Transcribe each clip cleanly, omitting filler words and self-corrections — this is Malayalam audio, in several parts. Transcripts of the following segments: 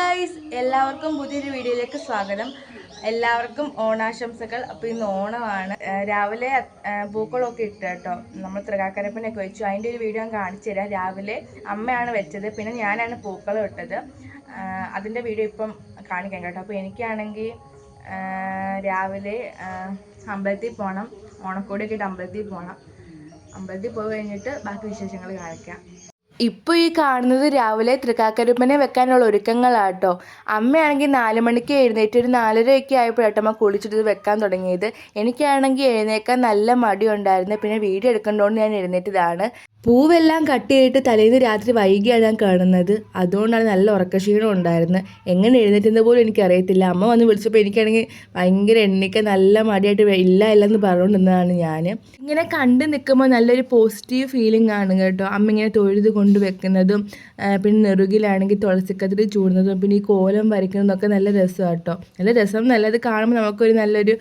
ഗായ്സ്, എല്ലാവർക്കും പുതിയൊരു വീഡിയോയിലേക്ക് സ്വാഗതം. എല്ലാവർക്കും ഓണാശംസകൾ. അപ്പോൾ ഇന്ന് ഓണമാണ്. രാവിലെ പൂക്കളമൊക്കെ ഇട്ട് കേട്ടോ, നമ്മൾ തൃക്കാക്കരപ്പനൊക്കെ വെച്ചു. അതിൻ്റെ ഒരു വീഡിയോ ഞാൻ കാണിച്ചു തരാം. രാവിലെ അമ്മയാണ് വെച്ചത്, പിന്നെ ഞാനാണ് പൂക്കളം ഇട്ടത്. അതിൻ്റെ വീഡിയോ ഇപ്പം കാണിക്കാം കേട്ടോ. അപ്പോൾ എനിക്കാണെങ്കിൽ രാവിലെ അമ്പലത്തിൽ പോകണം, ഓണക്കോടിയൊക്കെ ഇട്ട് അമ്പലത്തിൽ പോകണം. അമ്പലത്തിൽ പോയി കഴിഞ്ഞിട്ട് ബാക്കി വിശേഷങ്ങൾ കാണിക്കാം. ഇപ്പോൾ ഈ കാണുന്നത് രാവിലെ തൃക്കാക്കരപ്പനെ വെക്കാനുള്ള ഒരുക്കങ്ങളാട്ടോ. അമ്മയാണെങ്കിൽ 4 മണിക്ക് എഴുന്നേറ്റ് ഒരു 4:30 ആയപ്പോഴാട്ടോ അമ്മ കുളിച്ചിട്ട് വെക്കാൻ തുടങ്ങിയത്. എനിക്കാണെങ്കിൽ എഴുന്നേക്കാൻ നല്ല മടിയുണ്ടായിരുന്നു. പിന്നെ വീഡിയോ എടുക്കേണ്ടതുകൊണ്ട് ഞാൻ എഴുന്നേറ്റതാണ്. പൂവെല്ലാം കട്ട് ചെയ്തിട്ട് തലേന്ന് രാത്രി വൈകിയാണ് ഞാൻ കാണുന്നത്. അതുകൊണ്ടാണ് നല്ല ഉറക്കക്ഷീണം ഉണ്ടായിരുന്നത്. എങ്ങനെ എഴുന്നേറ്റുന്നത് പോലും എനിക്കറിയത്തില്ല. അമ്മ വന്ന് വിളിച്ചപ്പോൾ എനിക്കാണെങ്കിൽ ഭയങ്കര എണ്ണിക്കാൻ നല്ല മടിയായിട്ട് ഇല്ലെന്ന് പറഞ്ഞുകൊണ്ടിരുന്നതാണ് ഞാൻ. ഇങ്ങനെ കണ്ടു നിൽക്കുമ്പോൾ നല്ലൊരു പോസിറ്റീവ് ഫീലിംഗ് ആണ് കേട്ടോ. അമ്മ ഇങ്ങനെ തൊഴുത് കൊണ്ട് വെക്കുന്നതും പിന്നെ നെറുകിലാണെങ്കിൽ തുളസിക്കതിൽ ചൂടുന്നതും പിന്നെ ഈ കോലം വരയ്ക്കുന്നതൊക്കെ നല്ല രസമാണ് കേട്ടോ. നല്ല രസം, നല്ലത് കാണുമ്പോൾ നമുക്കൊരു നല്ലൊരു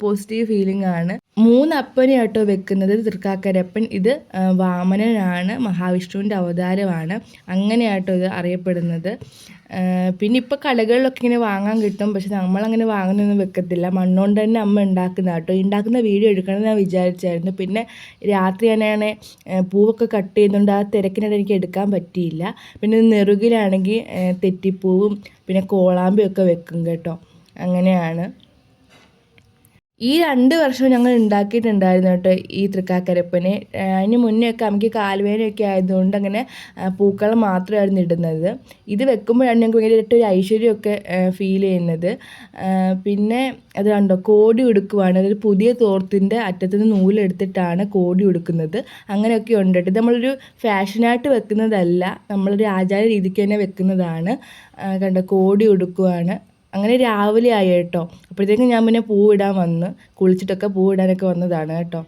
പോസിറ്റീവ് ഫീലിംഗ് ആണ്. 3 അപ്പനെ കേട്ടോ വെക്കുന്നത് തൃക്കാക്കരപ്പൻ. ഇത് വാമനനാണ്, മഹാവിഷ്ണുവിൻ്റെ അവതാരമാണ്. അങ്ങനെയാട്ടോ ഇത് അറിയപ്പെടുന്നത്. പിന്നെ ഇപ്പോൾ കടകളിലൊക്കെ ഇങ്ങനെ വാങ്ങാൻ കിട്ടും. പക്ഷെ നമ്മളങ്ങനെ വാങ്ങുന്നൊന്നും വെക്കത്തില്ല. മണ്ണുകൊണ്ട് തന്നെ അമ്മ ഉണ്ടാക്കുന്ന കേട്ടോ. ഉണ്ടാക്കുന്ന വീഡിയോ എടുക്കണമെന്ന് ഞാൻ വിചാരിച്ചായിരുന്നു. പിന്നെ രാത്രി തന്നെയാണ് പൂവൊക്കെ കട്ട് ചെയ്യുന്നുണ്ട്. ആ തിരക്കിനിടെ എനിക്ക് എടുക്കാൻ പറ്റിയില്ല. പിന്നെ നെറുകിലാണെങ്കിൽ തെറ്റിപ്പൂവും പിന്നെ കോളാമ്പിയൊക്കെ വെക്കും കേട്ടോ. അങ്ങനെയാണ്. ഈ 2 വർഷവും ഞങ്ങൾ ഉണ്ടാക്കിയിട്ടുണ്ടായിരുന്നു കേട്ടോ ഈ തൃക്കാക്കരപ്പനെ. അതിന് മുന്നേയൊക്കെ അമ്മയ്ക്ക് കാൽവേദനയൊക്കെ ആയതുകൊണ്ട് അങ്ങനെ പൂക്കളം മാത്രമായിരുന്നു ഇടുന്നത്. ഇത് വെക്കുമ്പോഴാണ് ഞങ്ങൾക്ക് ഭയങ്കരമായിട്ട് ഒരു ഐശ്വര്യമൊക്കെ ഫീൽ ചെയ്യുന്നത്. പിന്നെ അത് കണ്ടോ, കോടി ഉടുക്കുവാണ്. അതൊരു പുതിയ തോർത്തിൻ്റെ അറ്റത്തുനിന്ന് നൂലെടുത്തിട്ടാണ് കോടി ഉടുക്കുന്നത്. അങ്ങനെയൊക്കെ ഉണ്ട് കേട്ടോ. ഇത് നമ്മളൊരു ഫാഷനായിട്ട് വെക്കുന്നതല്ല, നമ്മളൊരു ആചാര രീതിക്ക് തന്നെ വെക്കുന്നതാണ്. കണ്ടോ, കോടി ഉടുക്കുവാണ്. അങ്ങനെ രാവിലെ ആയി കേട്ടോ. അപ്പോഴത്തേക്കും ഞാൻ പിന്നെ പൂവിടാൻ വന്ന്, കുളിച്ചിട്ടൊക്കെ പൂവിടാനൊക്കെ വന്നതാണ് കേട്ടോ.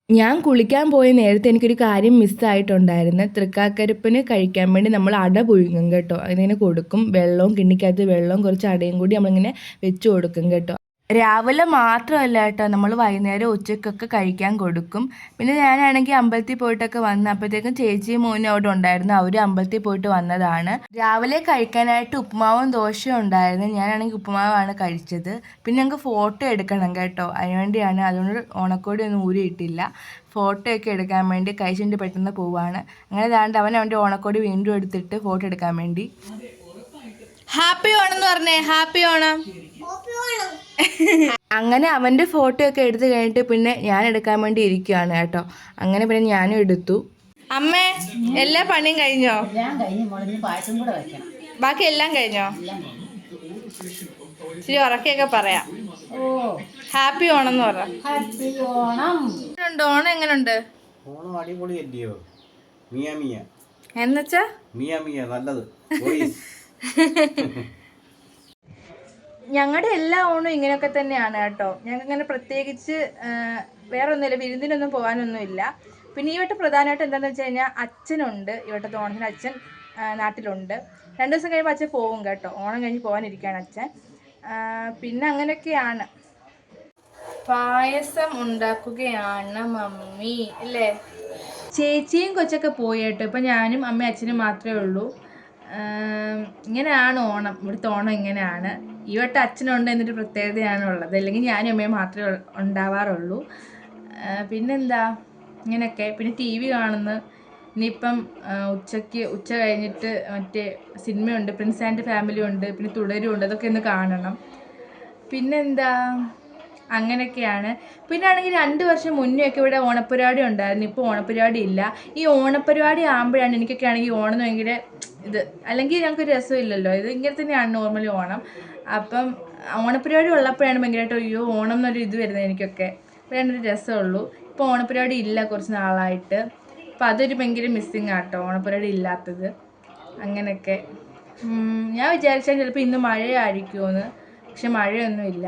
ഞാൻ കുളിക്കാൻ പോയ നേരത്തെ എനിക്കൊരു കാര്യം മിസ്സായിട്ടുണ്ടായിരുന്നു. തൃക്കാക്കരപ്പന് കഴിക്കാൻ വേണ്ടി നമ്മൾ അട പുഴുങ്ങും കേട്ടോ. അതിങ്ങനെ കൊടുക്കും, വെള്ളവും കിണ്ണിക്കകത്ത് വെള്ളവും കുറച്ച് അടയും കൂടി നമ്മളിങ്ങനെ വെച്ച് കൊടുക്കും കേട്ടോ. രാവിലെ മാത്രമല്ല കേട്ടോ, നമ്മൾ വൈകുന്നേരം ഉച്ചക്കൊക്കെ കഴിക്കാൻ കൊടുക്കും. പിന്നെ ഞാനാണെങ്കിൽ അമ്പലത്തിൽ പോയിട്ടൊക്കെ വന്ന് അപ്പോഴത്തേക്കും ചേച്ചിയും മോനും അവിടെ ഉണ്ടായിരുന്നു. അവർ അമ്പലത്തിൽ പോയിട്ട് വന്നതാണ്. രാവിലെ കഴിക്കാനായിട്ട് ഉപ്പുമാവും ദോശയും ഉണ്ടായിരുന്നു. ഞാനാണെങ്കിൽ ഉപ്പുമാവാണ് കഴിച്ചത്. പിന്നെ ഞങ്ങൾക്ക് ഫോട്ടോ എടുക്കണം കേട്ടോ, അതിനുവേണ്ടിയാണ്. അതുകൊണ്ട് ഓണക്കോടി ഒന്നും ഊരിയിട്ടില്ല. ഫോട്ടോ ഒക്കെ എടുക്കാൻ വേണ്ടി കഴിച്ചിട്ട് പെട്ടെന്ന് പോവാണ്. അങ്ങനെ ദാണ്ട് അവൻ്റെ ഓണക്കോടി വീണ്ടും എടുത്തിട്ട് ഫോട്ടോ എടുക്കാൻ വേണ്ടി. ഹാപ്പി ഓണം എന്ന് പറഞ്ഞേ, ഹാപ്പി ഓണം. അങ്ങനെ അവൻ്റെ ഫോട്ടോ ഒക്കെ എടുത്ത് കഴിഞ്ഞിട്ട് പിന്നെ ഞാൻ എടുക്കാൻ വേണ്ടി ഇരിക്കുകയാണ് കേട്ടോ. അങ്ങനെ പിന്നെ ഞാനും എടുത്തു. അമ്മേ, എല്ലാ പണിയും കഴിഞ്ഞോ? ബാക്കി എല്ലാം കഴിഞ്ഞോ? ശരി, ഉറക്കൊക്കെ പറയാം. ഹാപ്പി ഓണം എന്ന് പറ. ഓണം എങ്ങനെയുണ്ട്? ഓണം അടിപൊളിയല്ലയോ? മിയ മിയ എന്നുവെച്ചാ മിയ മിയ നല്ലത്. ഞങ്ങളുടെ എല്ലാ ഓണവും ഇങ്ങനെയൊക്കെ തന്നെയാണ് കേട്ടോ. ഞങ്ങൾക്ക് ഇങ്ങനെ പ്രത്യേകിച്ച് വേറെ ഒന്നുമില്ല, വിരുന്നിനൊന്നും പോകാനൊന്നുമില്ല. പിന്നെ ഈ വട്ടം പ്രധാനമായിട്ട് എന്താണെന്ന് വെച്ച് കഴിഞ്ഞാൽ അച്ഛനുണ്ട്. ഈ വട്ടത്തെ ഓണത്തിന് അച്ഛൻ നാട്ടിലുണ്ട്. 2 ദിവസം കഴിയുമ്പോൾ അച്ഛൻ പോകും കേട്ടോ. ഓണം കഴിഞ്ഞ് പോകാനിരിക്കുകയാണ് അച്ഛൻ. പിന്നെ അങ്ങനെയൊക്കെയാണ്. പായസം ഉണ്ടാക്കുകയാണ് മമ്മി അല്ലേ? ചേച്ചിയും കൊച്ചൊക്കെ പോയി കേട്ടോ. ഇപ്പം ഞാനും അമ്മയും അച്ഛനും മാത്രമേ ഉള്ളൂ. ഇങ്ങനെയാണ് ഓണം, ഇവിടുത്തെ ഓണം ഇങ്ങനെയാണ്. ഈ വട്ടം അച്ഛനുണ്ട് എന്നൊരു പ്രത്യേകതയാണ് ഉള്ളത്. അല്ലെങ്കിൽ ഞാനും അമ്മയും മാത്രമേ ഉണ്ടാവാറുള്ളൂ. പിന്നെന്താ, ഇങ്ങനെയൊക്കെ. പിന്നെ TV കാണുന്നു. ഇനിയിപ്പം ഉച്ച കഴിഞ്ഞിട്ട് മറ്റേ സിനിമയുണ്ട്, പ്രിൻസ് ആൻഡ് ഫാമിലി ഉണ്ട്, പിന്നെ തുടരുമുണ്ട്. അതൊക്കെ ഒന്ന് കാണണം. പിന്നെന്താ, അങ്ങനെയൊക്കെയാണ്. പിന്നെ ആണെങ്കിൽ 2 വർഷം മുന്നേ ഒക്കെ ഇവിടെ ഓണപ്പരിപാടി ഉണ്ടായിരുന്നു. ഇപ്പോൾ ഓണപ്പരിപാടി ഇല്ല. ഈ ഓണപ്പരിപാടി ആകുമ്പോഴാണ് എനിക്കൊക്കെ ആണെങ്കിൽ ഓണം ഭയങ്കര ഇത്, അല്ലെങ്കിൽ ഞങ്ങൾക്കൊരു രസമില്ലല്ലോ. ഇത് ഇങ്ങനെ തന്നെയാണ് നോർമലി ഓണം. അപ്പം ഓണപ്പരിപാടി ഉള്ളപ്പോഴാണ് ഭയങ്കരമായിട്ട് അയ്യോ ഓണം എന്നൊരു ഇത് വരുന്നത് എനിക്കൊക്കെ. അപ്പോഴാണ് ഒരു രസമുള്ളൂ. ഇപ്പോൾ ഓണപ്പരിപാടി ഇല്ല കുറച്ച് നാളായിട്ട്. അപ്പോൾ അതൊരു ഭയങ്കര മിസ്സിങ് ആട്ടോ, ഓണപ്പരിപാടി ഇല്ലാത്തത്. അങ്ങനെയൊക്കെ. ഞാൻ വിചാരിച്ചാൽ ചിലപ്പോൾ ഇന്ന് മഴയായിരിക്കുമെന്ന്, പക്ഷെ മഴയൊന്നുമില്ല.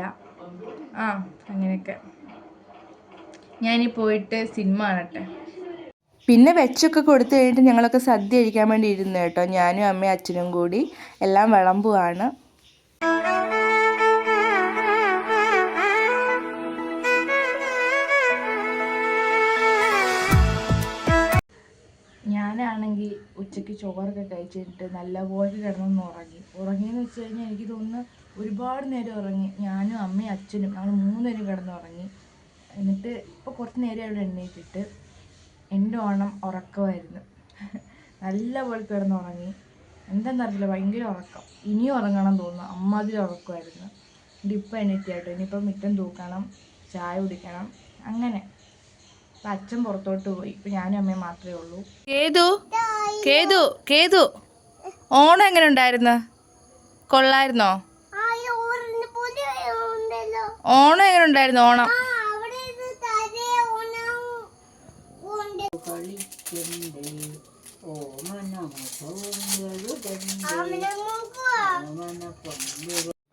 അങ്ങനെയൊക്കെ. ഞാനീ പോയിട്ട് സിനിമ കാണട്ടെ. പിന്നെ വെച്ചൊക്കെ കൊടുത്തു കഴിഞ്ഞിട്ട് ഞങ്ങളൊക്കെ സദ്യ കഴിക്കാൻ വേണ്ടി ഇരുന്നു കേട്ടോ. ഞാനും അമ്മയും അച്ഛനും കൂടി എല്ലാം വിളമ്പുവാണ്. ഞാനാണെങ്കിൽ ഉച്ചയ്ക്ക് ചോറൊക്കെ കഴിച്ചിട്ട് നല്ലപോലെ കിടന്നൊന്ന് ഉറങ്ങിയെന്ന് വെച്ച് കഴിഞ്ഞാൽ എനിക്ക് തോന്നുന്നു ഒരുപാട് നേരം ഉറങ്ങി. ഞാനും അമ്മയും അച്ഛനും ഞങ്ങൾ 3 പേരും കിടന്നുറങ്ങി. എന്നിട്ട് ഇപ്പോൾ കുറച്ച് നേരം അവിടെ എണ്ണീറ്റിട്ട് എൻ്റെ ഓണം ഉറക്കമായിരുന്നു. നല്ല പോലെ കിടന്നുറങ്ങി. എന്താണെന്നറിയില്ല, ഭയങ്കര ഉറക്കം. ഇനിയും ഉറങ്ങണം തോന്നുന്നു, അമ്മാതിരി ഉറക്കമായിരുന്നു. എന്നിട്ട് ഇപ്പം എണീറ്റാട്ടോ. ഇനിയിപ്പം മുറ്റം തൂക്കണം, ചായ കുടിക്കണം, അങ്ങനെ. അപ്പം അച്ഛൻ പുറത്തോട്ട് പോയി. ഇപ്പം ഞാനും അമ്മയും മാത്രമേ ഉള്ളൂ. കേതു ഓണം എങ്ങനെ ഉണ്ടായിരുന്നു? കൊള്ളായിരുന്നോ? ഓണം എങ്ങനെ ഉണ്ടായിരുന്നു? ഓണം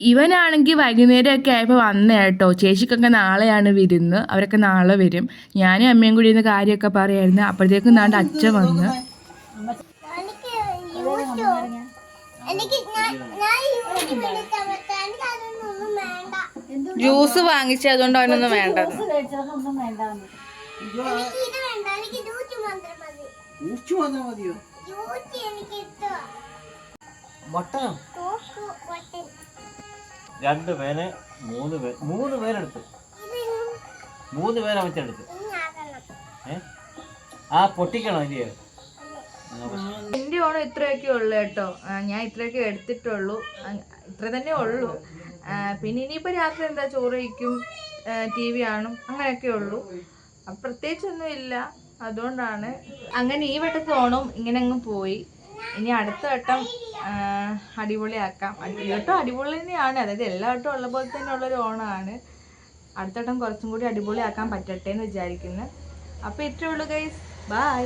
ഇവനാണെങ്കിൽ വൈകുന്നേരമൊക്കെ ആയപ്പോൾ വന്നേ കേട്ടോ. ചേച്ചിക്കൊക്കെ നാളെയാണ് വിരുന്ന്, അവരൊക്കെ നാളെ വരും. ഞാനും അമ്മയും കൂടി ഇന്ന് കാര്യമൊക്കെ പറയായിരുന്നു. അപ്പോഴത്തേക്കും നാണ്ട് അച്ഛൻ വന്ന്. ജ്യൂസ് വാങ്ങിച്ച അതുകൊണ്ട് അവനൊന്നും വേണ്ട. രണ്ട് പേര് 3 പേരെടുത്ത് 3 പേരെ വെച്ചെടുത്ത് ആ പൊട്ടിക്കണോ ഇല്ലയോ? എൻ്റെ ഓണം ഇത്രയൊക്കെ ഉള്ളു കേട്ടോ. ഞാൻ ഇത്രയൊക്കെ എടുത്തിട്ടുള്ളൂ, ഇത്ര തന്നെ ഉള്ളൂ. പിന്നെ ഇനിയിപ്പോൾ രാത്രി എന്താ, ചോറ് കഴിക്കും, TV കാണും, അങ്ങനെയൊക്കെ ഉള്ളൂ. പ്രത്യേകിച്ചൊന്നും ഇല്ല. അതുകൊണ്ടാണ് അങ്ങനെ ഈ വട്ടത്തെ ഓണം ഇങ്ങനെ അങ്ങ് പോയി. ഇനി അടുത്ത വട്ടം അടിപൊളിയാക്കാം. ഈ വട്ടം അടിപൊളി തന്നെയാണ്, അതായത് എല്ലാ വട്ടവും ഉള്ള പോലെ തന്നെ ഉള്ളൊരു ഓണമാണ്. അടുത്ത വട്ടം കുറച്ചും കൂടി അടിപൊളിയാക്കാൻ പറ്റട്ടെ എന്ന് വിചാരിക്കുന്നു. അപ്പോൾ ഇത്രയേ ഉള്ളൂ ഗൈസ്, ബൈ.